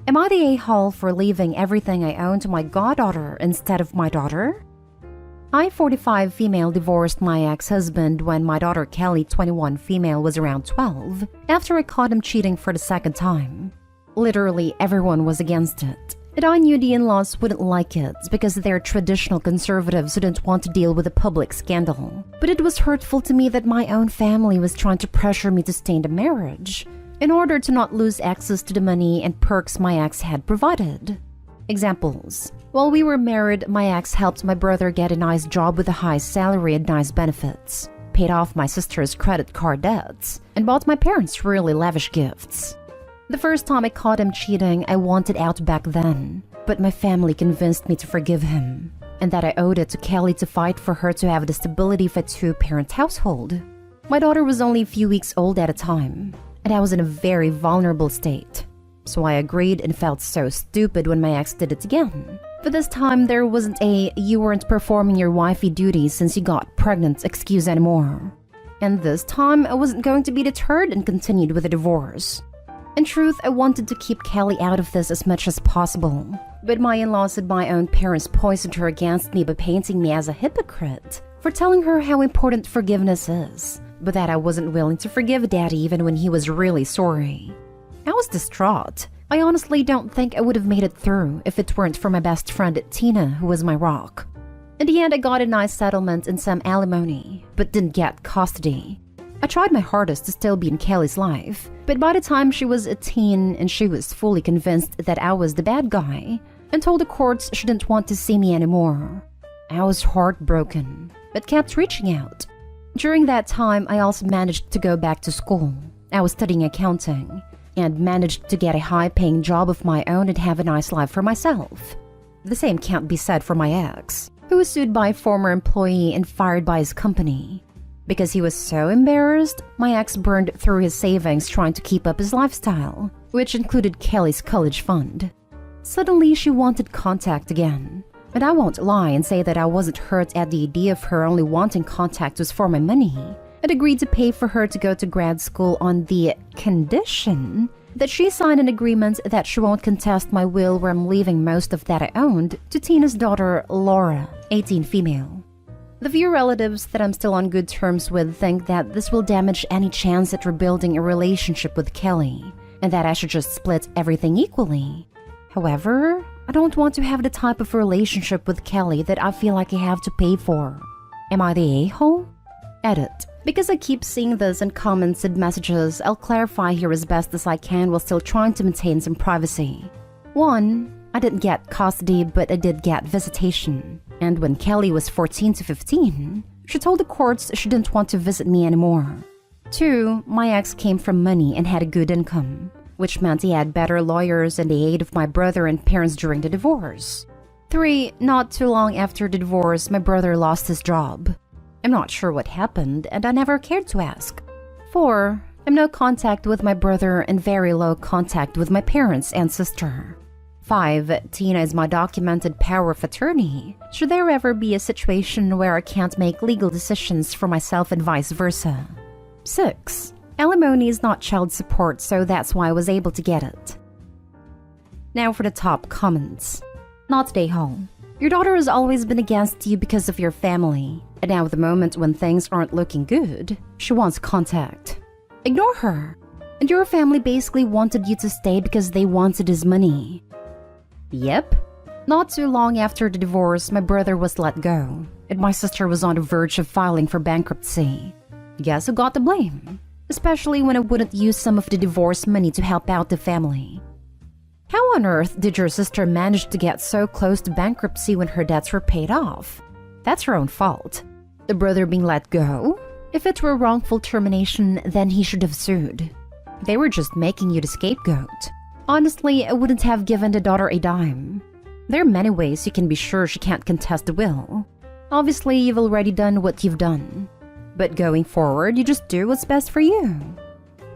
Am I the a-hole for leaving everything I own to my goddaughter instead of my daughter? I, 45 female, divorced my ex-husband when my daughter Kelly, 21 female, was around 12, after I caught him cheating for the second time. Literally everyone was against it, and I knew the in-laws wouldn't like it because they're traditional conservatives who didn't want to deal with a public scandal. But it was hurtful to me that my own family was trying to pressure me to stay in the marriage in order to not lose access to the money and perks my ex had provided. Examples. While we were married, my ex helped my brother get a nice job with a high salary and nice benefits, paid off my sister's credit card debts, and bought my parents really lavish gifts. The first time I caught him cheating, I wanted out back then, but my family convinced me to forgive him, and that I owed it to Kelly to fight for her to have the stability of a two-parent household. My daughter was only a few weeks old at a time, and I was in a very vulnerable state. So I agreed and felt so stupid when my ex did it again. But this time there wasn't a "you weren't performing your wifey duties since you got pregnant" excuse anymore. And this time I wasn't going to be deterred and continued with a divorce. In truth, I wanted to keep Kelly out of this as much as possible. But my in-laws and my own parents poisoned her against me by painting me as a hypocrite for telling her how important forgiveness is, but that I wasn't willing to forgive Daddy even when he was really sorry. I was distraught. I honestly don't think I would have made it through if it weren't for my best friend Tina, who was my rock. In the end, I got a nice settlement and some alimony, but didn't get custody. I tried my hardest to still be in Kelly's life, but by the time she was a teen and she was fully convinced that I was the bad guy and told the courts she didn't want to see me anymore. I was heartbroken, but kept reaching out. During that time, I also managed to go back to school. I was studying accounting and managed to get a high-paying job of my own and have a nice life for myself. The same can't be said for my ex, who was sued by a former employee and fired by his company. Because he was so embarrassed, my ex burned through his savings trying to keep up his lifestyle, which included Kelly's college fund. Suddenly, she wanted contact again. And I won't lie and say that I wasn't hurt at the idea of her only wanting contact was for my money. I'd agreed to pay for her to go to grad school on the condition that she signed an agreement that she won't contest my will where I'm leaving most of that I owned to Tina's daughter, Laura, 18 female. The few relatives that I'm still on good terms with think that this will damage any chance at rebuilding a relationship with Kelly, and that I should just split everything equally. However, I don't want to have the type of relationship with Kelly that I feel like I have to pay for. Am I the a-hole? Edit. Because I keep seeing this in comments and messages, I'll clarify here as best as I can while still trying to maintain some privacy. 1. I didn't get custody, but I did get visitation. And when Kelly was 14 to 15, she told the courts she didn't want to visit me anymore. 2. My ex came from money and had a good income, which meant he had better lawyers and the aid of my brother and parents during the divorce. 3. Not too long after the divorce, my brother lost his job. I'm not sure what happened, and I never cared to ask. 4. I'm no contact with my brother and very low contact with my parents and sister. 5. Tina is my documented power of attorney. Should there ever be a situation where I can't make legal decisions for myself and vice versa. 6. Alimony is not child support, so that's why I was able to get it. Now for the top comments. Not stay home. Your daughter has always been against you because of your family, and now at the moment when things aren't looking good, she wants contact. Ignore her. And your family basically wanted you to stay because they wanted his money. Yep. Not too long after the divorce, my brother was let go, and my sister was on the verge of filing for bankruptcy. Guess who got the blame? Especially when I wouldn't use some of the divorce money to help out the family. How on earth did your sister manage to get so close to bankruptcy when her debts were paid off? That's her own fault. The brother being let go? If it were wrongful termination, then he should have sued. They were just making you the scapegoat. Honestly, I wouldn't have given the daughter a dime. There are many ways you can be sure she can't contest the will. Obviously, you've already done what you've done. But going forward, you just do what's best for you.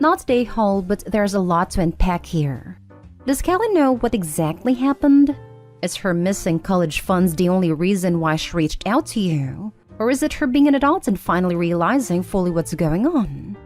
Not day haul, but there's a lot to unpack here. Does Kelly know what exactly happened? Is her missing college funds the only reason why she reached out to you? Or is it her being an adult and finally realizing fully what's going on?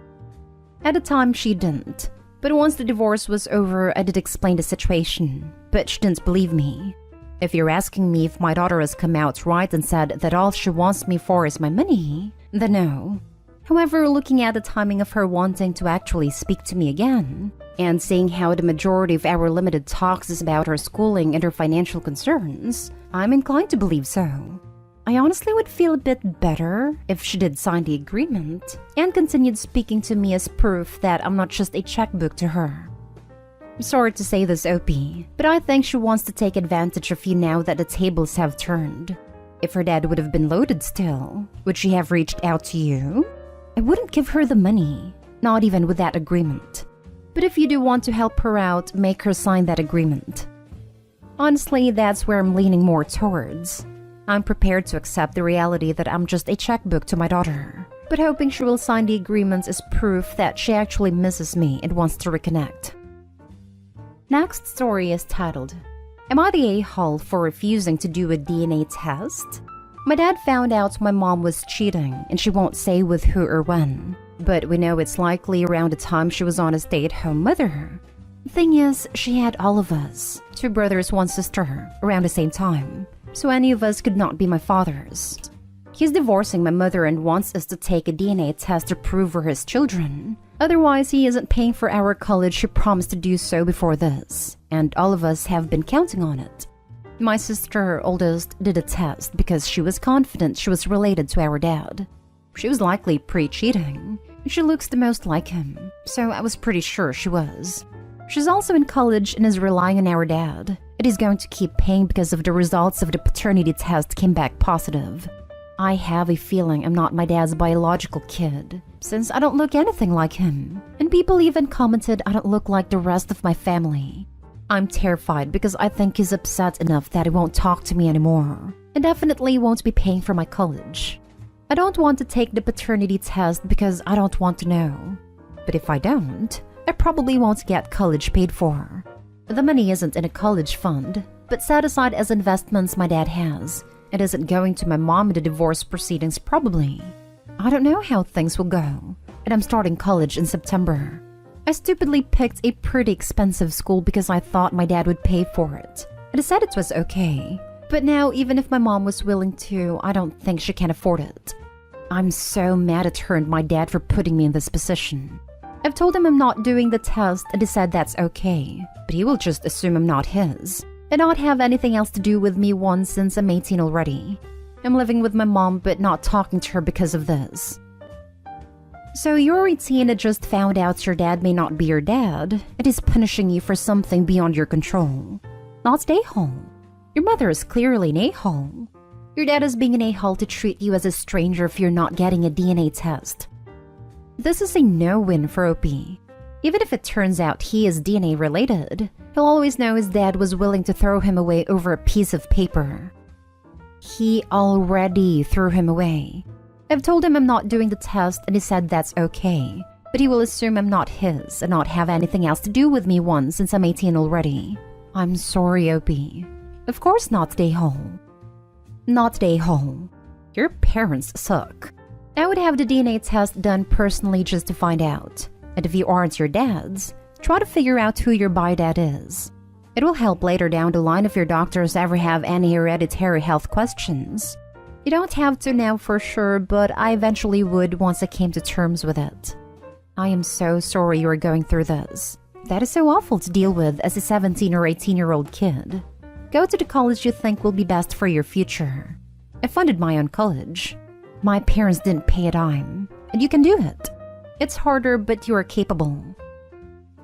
At the time, she didn't. But once the divorce was over, I did explain the situation, but she didn't believe me. If you're asking me if my daughter has come out right and said that all she wants me for is my money, then no. However, looking at the timing of her wanting to actually speak to me again, and seeing how the majority of our limited talks is about her schooling and her financial concerns, I'm inclined to believe so. I honestly would feel a bit better if she did sign the agreement and continued speaking to me as proof that I'm not just a checkbook to her. I'm sorry to say this, Opie, but I think she wants to take advantage of you now that the tables have turned. If her dad would have been loaded still, would she have reached out to you? I wouldn't give her the money, not even with that agreement. But if you do want to help her out, make her sign that agreement. Honestly, that's where I'm leaning more towards. I'm prepared to accept the reality that I'm just a checkbook to my daughter, but hoping she will sign the agreements as proof that she actually misses me and wants to reconnect. Next story is titled, Am I the a-hole for refusing to do a DNA test? My dad found out my mom was cheating and she won't say with who or when, but we know it's likely around the time she was on a stay-at-home mother. The thing is, she had all of us, 2 brothers, 1 sister, around the same time, so any of us could not be my father's. He's divorcing my mother and wants us to take a DNA test to prove we're his children. Otherwise, he isn't paying for our college. He promised to do so before this, and all of us have been counting on it. My sister, oldest, did a test because she was confident she was related to our dad. She was likely pre-cheating. She looks the most like him, so I was pretty sure she was. She's also in college and is relying on our dad. It is going to keep paying because of the results of the paternity test came back positive. I have a feeling I'm not my dad's biological kid, since I don't look anything like him, and people even commented I don't look like the rest of my family. I'm terrified because I think he's upset enough that he won't talk to me anymore, and definitely won't be paying for my college. I don't want to take the paternity test because I don't want to know. But if I don't, I probably won't get college paid for. The money isn't in a college fund, but set aside as investments my dad has. It isn't going to my mom in the divorce proceedings probably. I don't know how things will go, and I'm starting college in September. I stupidly picked a pretty expensive school because I thought my dad would pay for it. I decided it was okay, but now even if my mom was willing to, I don't think she can afford it. I'm so mad at her and my dad for putting me in this position. I've told him I'm not doing the test and he said that's okay, but he will just assume I'm not his and not have anything else to do with me once since I'm 18 already. I'm living with my mom but not talking to her because of this. So you're 18 and just found out your dad may not be your dad and is punishing you for something beyond your control. Not an a-hole. Your mother is clearly an a-hole. Your dad is being an a-hole to treat you as a stranger if you're not getting a DNA test. This is a no-win for Opie. Even if it turns out he is DNA related, he'll always know his dad was willing to throw him away over a piece of paper. He already threw him away. I've told him I'm not doing the test and he said that's okay, but he will assume I'm not his and not have anything else to do with me once since I'm 18 already. I'm sorry, Opie. Of course not, a-hole. Not a-hole. Your parents suck. I would have the DNA test done personally just to find out. And if you aren't your dad's, try to figure out who your bi-dad is. It will help later down the line if your doctors ever have any hereditary health questions. You don't have to now for sure, but I eventually would once I came to terms with it. I am so sorry you are going through this. That is so awful to deal with as a 17 or 18-year-old kid. Go to the college you think will be best for your future. I funded my own college. My parents didn't pay a dime, and you can do it. It's harder, but you are capable.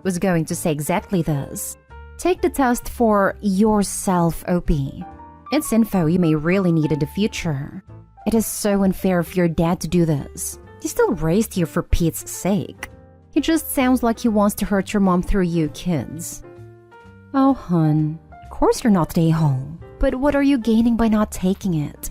Was going to say exactly this. Take the test for yourself, Opie. It's info you may really need in the future. It is so unfair for your dad to do this. He still raised you for Pete's sake. He just sounds like he wants to hurt your mom through you kids. Oh, hun. Of course you're not an a-hole. But what are you gaining by not taking it?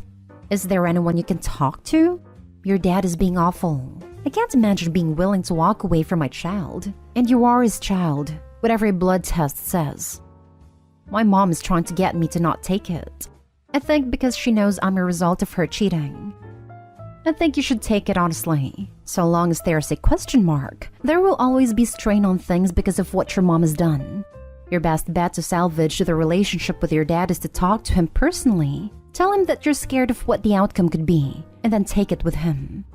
Is there anyone you can talk to? Your dad is being awful. I can't imagine being willing to walk away from my child. And you are his child, whatever a blood test says. My mom is trying to get me to not take it. I think because she knows I'm a result of her cheating. I think you should take it honestly. So long as there's a question mark, there will always be strain on things because of what your mom has done. Your best bet to salvage the relationship with your dad is to talk to him personally. Tell him that you're scared of what the outcome could be, and then take it with him.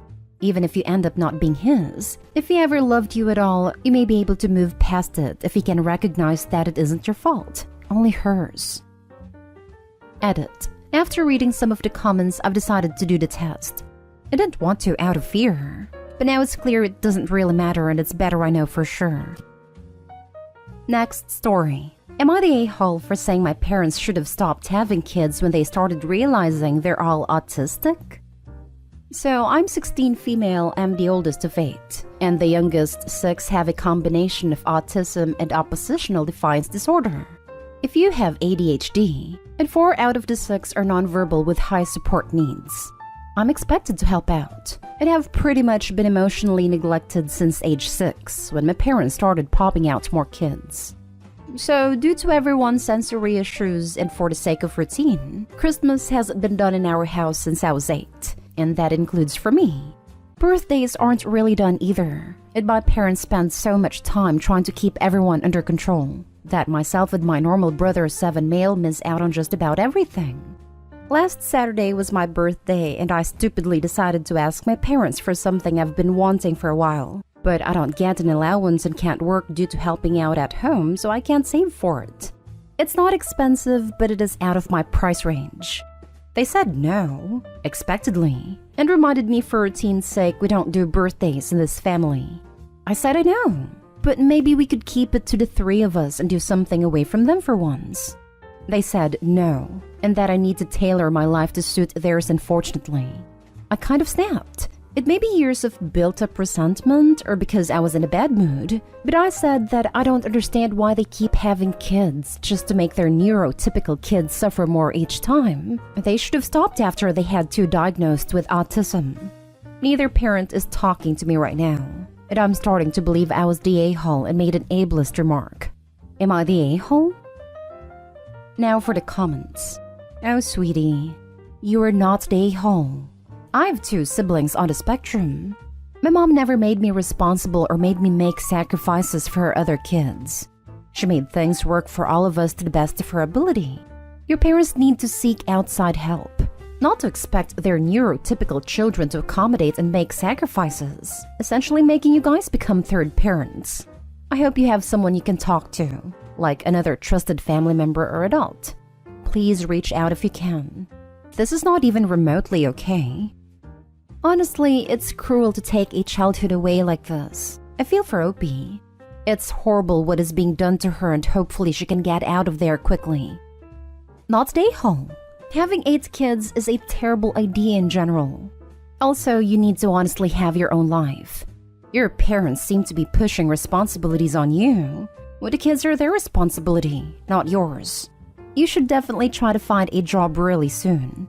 Even if you end up not being his, if he ever loved you at all, you may be able to move past it if he can recognize that it isn't your fault, only hers. Edit. After reading some of the comments, I've decided to do the test. I didn't want to out of fear, but now it's clear it doesn't really matter and it's better I know for sure. Next story. Am I the a-hole for saying my parents should have stopped having kids when they started realizing they're all autistic? So I'm 16 female, I'm the oldest of 8, and the youngest 6 have a combination of autism and oppositional defiance disorder. If you have ADHD, and 4 out of the 6 are nonverbal with high support needs, I'm expected to help out, and have pretty much been emotionally neglected since age 6, when my parents started popping out more kids. So, due to everyone's sensory issues and for the sake of routine, Christmas hasn't been done in our house since I was 8, and that includes for me. Birthdays aren't really done either, and my parents spend so much time trying to keep everyone under control, that myself and my normal brother 7 male miss out on just about everything. Last Saturday was my birthday, and I stupidly decided to ask my parents for something I've been wanting for a while. But I don't get an allowance and can't work due to helping out at home, so I can't save for it. It's not expensive, but it is out of my price range. They said no, expectedly, and reminded me for routine's sake we don't do birthdays in this family. I said I know, but maybe we could keep it to the 3 of us and do something away from them for once. They said no, and that I need to tailor my life to suit theirs, unfortunately. I kind of snapped. It may be years of built-up resentment or because I was in a bad mood, but I said that I don't understand why they keep having kids just to make their neurotypical kids suffer more each time. They should have stopped after they had 2 diagnosed with autism. Neither parent is talking to me right now, and I'm starting to believe I was the a-hole and made an ableist remark. Am I the a-hole? Now for the comments. Oh, sweetie, you are not the a-hole. I have 2 siblings on the spectrum. My mom never made me responsible or made me make sacrifices for her other kids. She made things work for all of us to the best of her ability. Your parents need to seek outside help, not to expect their neurotypical children to accommodate and make sacrifices, essentially making you guys become third parents. I hope you have someone you can talk to, like another trusted family member or adult. Please reach out if you can. This is not even remotely okay. Honestly, it's cruel to take a childhood away like this. I feel for Opie. It's horrible what is being done to her, and hopefully she can get out of there quickly. Not stay home. Having 8 kids is a terrible idea in general. Also, you need to honestly have your own life. Your parents seem to be pushing responsibilities on you. Well, the kids are their responsibility, not yours. You should definitely try to find a job really soon.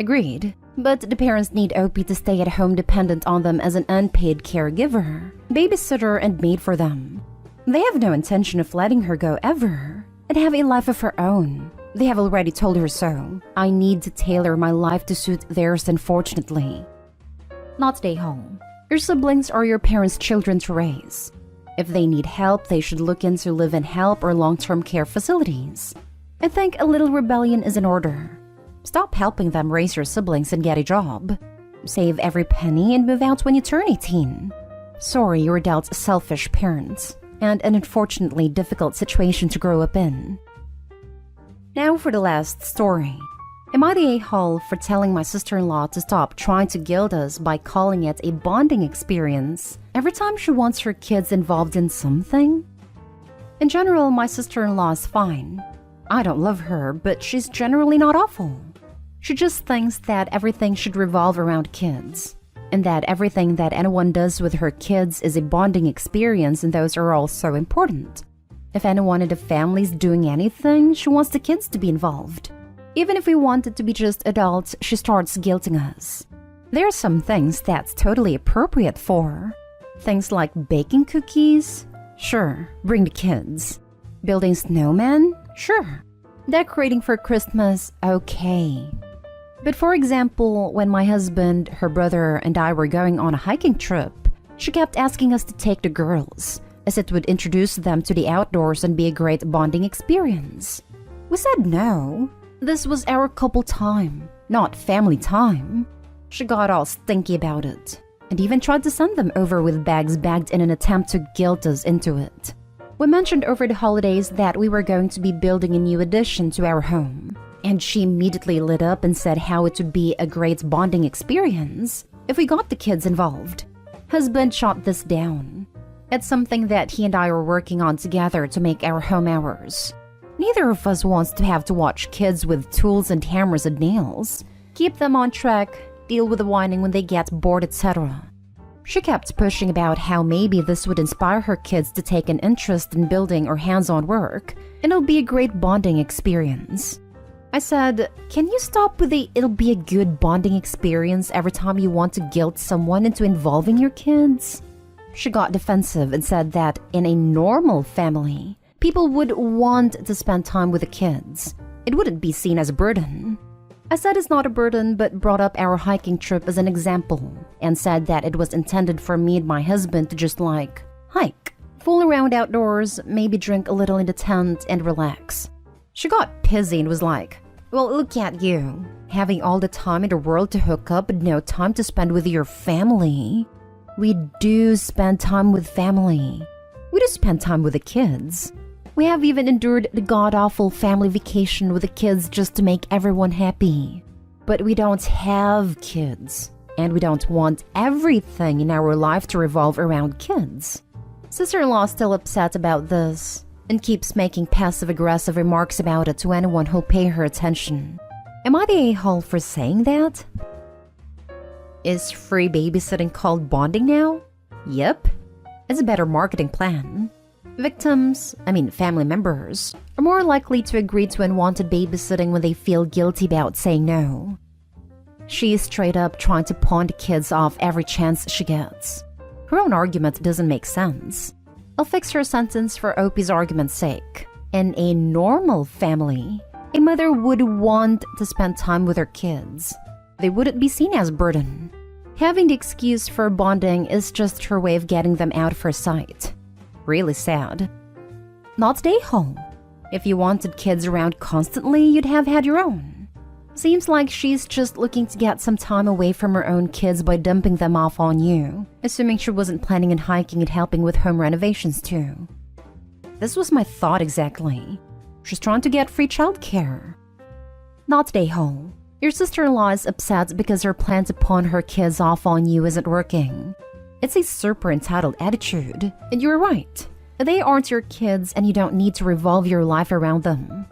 Agreed, but the parents need Opie to stay at home dependent on them as an unpaid caregiver, babysitter, and maid for them. They have no intention of letting her go ever, and have a life of her own. They have already told her so. I need to tailor my life to suit theirs, unfortunately. Not stay home. Your siblings are your parents' children to raise. If they need help, they should look into live-in help or long-term care facilities. I think a little rebellion is in order. Stop helping them raise your siblings and get a job. Save every penny and move out when you turn 18. Sorry you're dealt selfish parents, and an unfortunately difficult situation to grow up in. Now for the last story. Am I the a-hole for telling my sister-in-law to stop trying to guilt us by calling it a bonding experience every time she wants her kids involved in something? In general, my sister-in-law is fine. I don't love her, but she's generally not awful. She just thinks that everything should revolve around kids, and that everything that anyone does with her kids is a bonding experience, and those are all so important. If anyone in the family is doing anything, she wants the kids to be involved. Even if we want it to be just adults, she starts guilting us. There are some things that's totally appropriate for. Things like baking cookies? Sure, bring the kids. Building snowmen? Sure. Decorating for Christmas? Okay. But for example, when my husband, her brother, and I were going on a hiking trip, she kept asking us to take the girls, as it would introduce them to the outdoors and be a great bonding experience. We said no. This was our couple time, not family time. She got all stinky about it, and even tried to send them over with bags bagged in an attempt to guilt us into it. We mentioned over the holidays that we were going to be building a new addition to our home, and she immediately lit up and said how it would be a great bonding experience if we got the kids involved. Husband shot this down. It's something that he and I are working on together to make our home ours. Neither of us wants to have to watch kids with tools and hammers and nails, keep them on track, deal with the whining when they get bored, etc. She kept pushing about how maybe this would inspire her kids to take an interest in building or hands-on work, and it'll be a great bonding experience. I said, can you stop with the "it'll be a good bonding experience" every time you want to guilt someone into involving your kids? She got defensive and said that in a normal family, people would want to spend time with the kids. It wouldn't be seen as a burden. I said it's not a burden, but brought up our hiking trip as an example, and said that it was intended for me and my husband to just hike, fool around outdoors, maybe drink a little in the tent and relax. She got pissy and was like, well, look at you, having all the time in the world to hook up but no time to spend with your family. We do spend time with family. We do spend time with the kids. We have even endured the god-awful family vacation with the kids just to make everyone happy. But we don't have kids, and we don't want everything in our life to revolve around kids. Sister-in-law is still upset about this, and keeps making passive-aggressive remarks about it to anyone who'll pay her attention. Am I the a-hole for saying that? Is free babysitting called bonding now? Yep. It's a better marketing plan. Family members, are more likely to agree to unwanted babysitting when they feel guilty about saying no. She's straight up trying to pawn the kids off every chance she gets. Her own argument doesn't make sense. I'll fix her sentence for Opie's argument's sake. In a normal family, a mother would want to spend time with her kids. They wouldn't be seen as a burden. Having the excuse for bonding is just her way of getting them out of her sight. Really sad. Not stay home. If you wanted kids around constantly, you'd have had your own. Seems like she's just looking to get some time away from her own kids by dumping them off on you, assuming she wasn't planning on hiking and helping with home renovations too. This was my thought exactly. She's trying to get free childcare. Not stay home. Your sister-in-law is upset because her plan to pawn her kids off on you isn't working. It's a super entitled attitude, and you're right. They aren't your kids and you don't need to revolve your life around them.